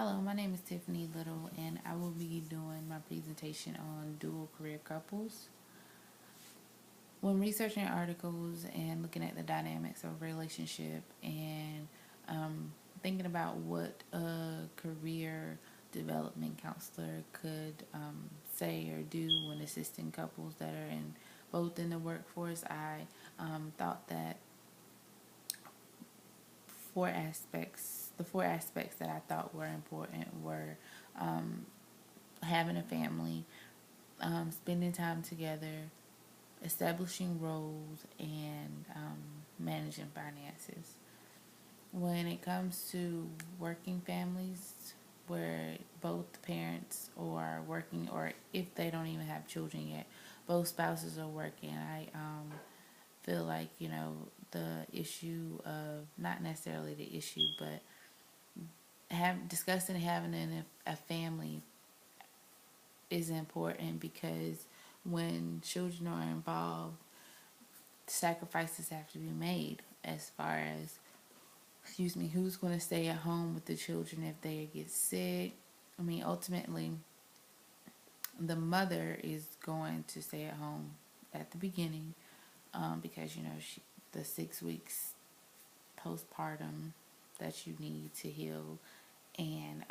Hello, my name is Tiffany Little, and I will be doing my presentation on dual career couples. When researching articles and looking at the dynamics of a relationship and thinking about what a career development counselor could say or do when assisting couples that are in both in the workforce, I thought that the four aspects that I thought were important were having a family, spending time together, establishing roles, and managing finances. When it comes to working families where both parents are working, or if they don't even have children yet, both spouses are working, I feel like, the issue of, not necessarily the issue, but discussing having a family is important because when children are involved, sacrifices have to be made as far as, who's going to stay at home with the children if they get sick. I mean, ultimately, the mother is going to stay at home at the beginning because, the 6 weeks postpartum that you need to heal, and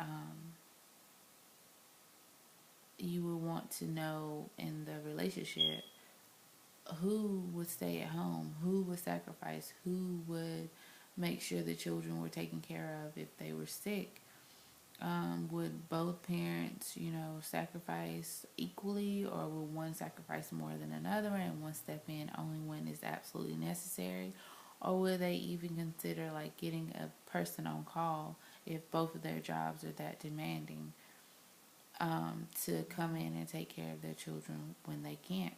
you will want to know in the relationship who would stay at home, who would sacrifice, who would make sure the children were taken care of if they were sick. Would both parents, sacrifice equally, or would one sacrifice more than another and one step in only when it's absolutely necessary? Or would they even consider like getting a person on call if both of their jobs are that demanding, to come in and take care of their children when they can't?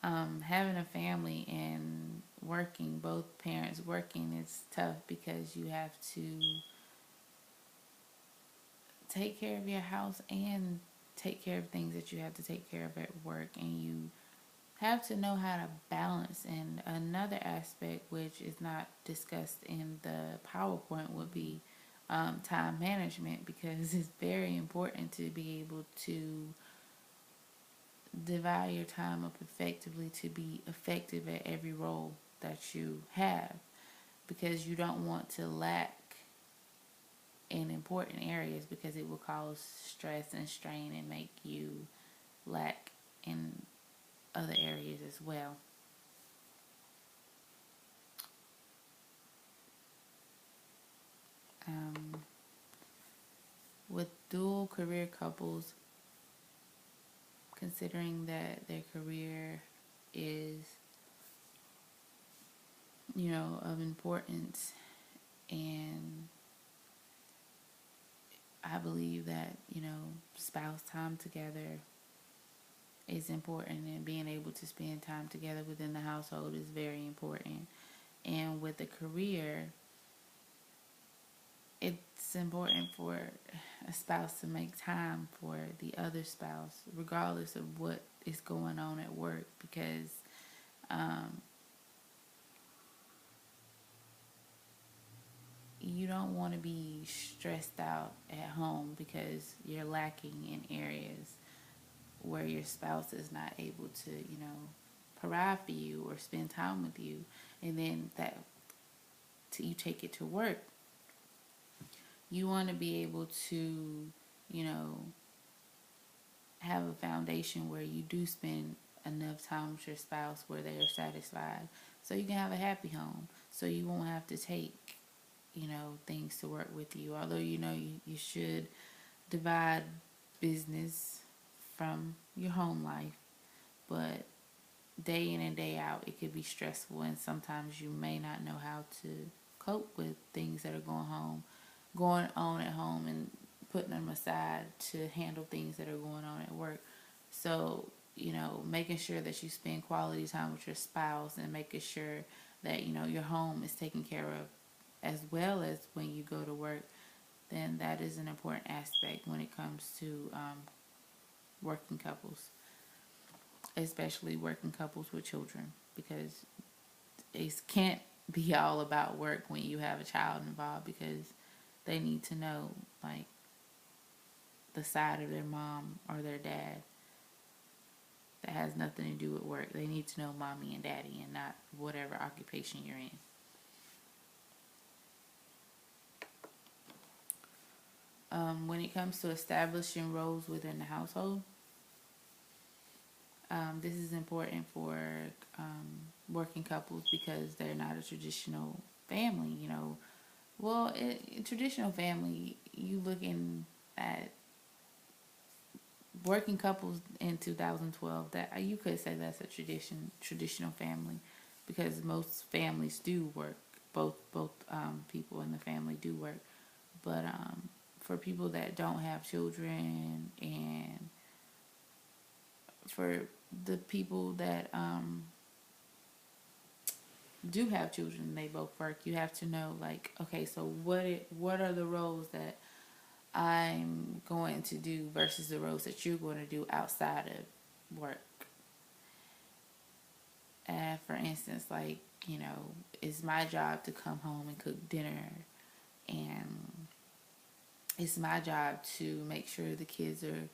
Having a family and working, both parents working, is tough because you have to take care of your house and take care of things that you have to take care of at work, and you have to know how to balance. And another aspect which is not discussed in the PowerPoint would be time management, because it's very important to be able to divide your time up effectively to be effective at every role that you have, because you don't want to lack in important areas because it will cause stress and strain and make you lack in other areas as well. Um, with dual career couples, considering that their career is, of importance, and I believe that, spouse time together is important, and being able to spend time together within the household is very important. And with a career, it's important for a spouse to make time for the other spouse, regardless of what is going on at work, because um, you don't want to be stressed out at home because you're lacking in areas where your spouse is not able to, provide for you or spend time with you, and then you take it to work. You want to be able to, you know, have a foundation where you do spend enough time with your spouse where they are satisfied, so you can have a happy home, so you won't have to take, things to work with you. Although, you should divide business from your home life, but day in and day out, it could be stressful, and sometimes you may not know how to cope with things that are going on at home, and putting them aside to handle things that are going on at work. So, making sure that you spend quality time with your spouse, and making sure that, your home is taken care of as well as when you go to work, then that is an important aspect when it comes to working couples, especially working couples with children, because it can't be all about work when you have a child involved, because they need to know, like, the side of their mom or their dad that has nothing to do with work. They need to know mommy and daddy and not whatever occupation you're in. When it comes to establishing roles within the household, this is important for working couples because they're not a traditional family. Well, traditional family, you looking at working couples in 2012, that you could say that's a traditional family, because most families do work. Both people in the family do work, but for people that don't have children, and for the people that do have children and they both work, you have to know, like, okay, so what are the roles that I'm going to do versus the roles that you're going to do outside of work. For instance, like, it's my job to come home and cook dinner, and it's my job to make sure the kids are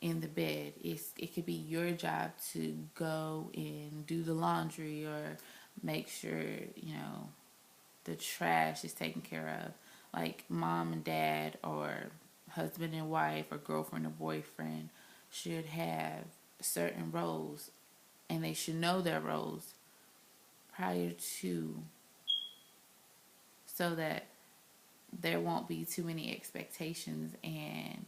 in the bed. It could be your job to go and do the laundry, or make sure, the trash is taken care of. Like, mom and dad, or husband and wife, or girlfriend or boyfriend should have certain roles, and they should know their roles prior to, so that there won't be too many expectations, and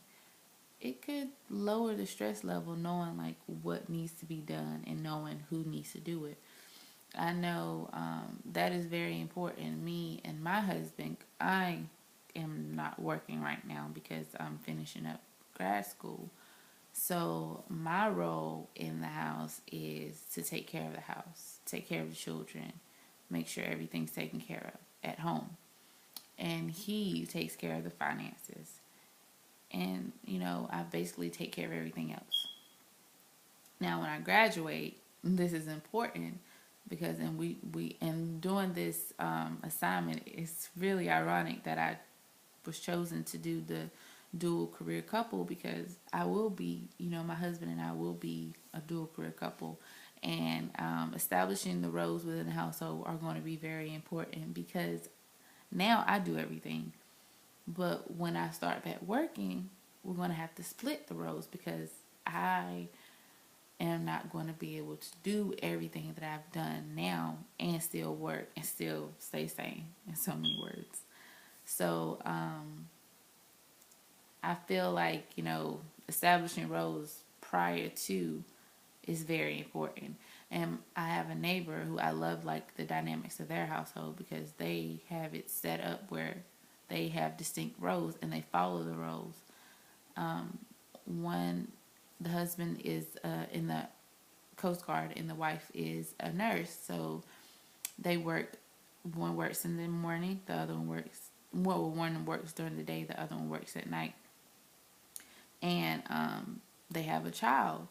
it could lower the stress level knowing, like, what needs to be done and knowing who needs to do it. I know that is very important. Me and my husband, I am not working right now because I'm finishing up grad school. So my role in the house is to take care of the house, take care of the children, make sure everything's taken care of at home. And he takes care of the finances. And, I basically take care of everything else. Now, when I graduate, this is important because, and we in doing this assignment, it's really ironic that I was chosen to do the dual career couple, because I will be, my husband and I will be a dual career couple, and establishing the roles within the household are going to be very important, because now I do everything, but when I start back working, we're going to have to split the roles, because I am not going to be able to do everything that I've done now and still work and still stay sane, in so many words. So I feel like, establishing roles prior to is very important. And I have a neighbor who I love, like, the dynamics of their household, because they have it set up where they have distinct roles and they follow the roles. One, the husband is in the Coast Guard and the wife is a nurse. So they work, one works in the morning, the other one works, one works during the day, the other one works at night. And they have a child.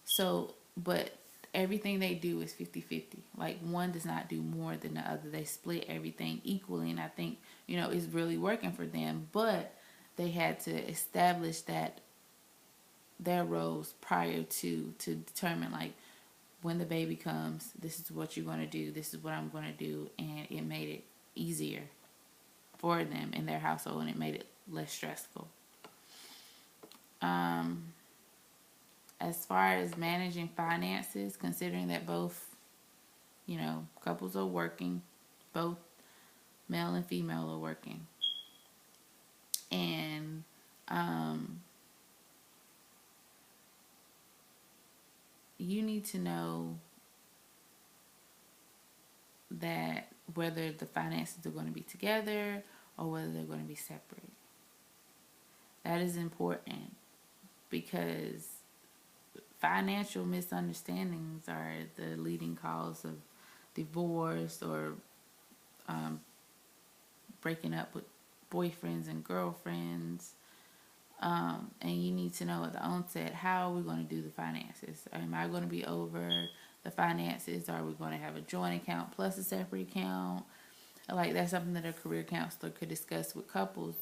So, but everything they do is 50-50. Like, one does not do more than the other. They split everything equally, and I think, it's really working for them. But they had to establish that their roles prior to determine, like, when the baby comes, this is what you're going to do, this is what I'm going to do, and it made it easier for them in their household, and it made it less stressful. As far as managing finances, considering that both, couples are working, both male and female are working, and you need to know that whether the finances are going to be together or whether they're going to be separate. That is important, because financial misunderstandings are the leading cause of divorce, or breaking up with boyfriends and girlfriends. And you need to know at the onset, how are we going to do the finances? Am I going to be over the finances? Are we going to have a joint account plus a separate account? Like, that's something that a career counselor could discuss with couples,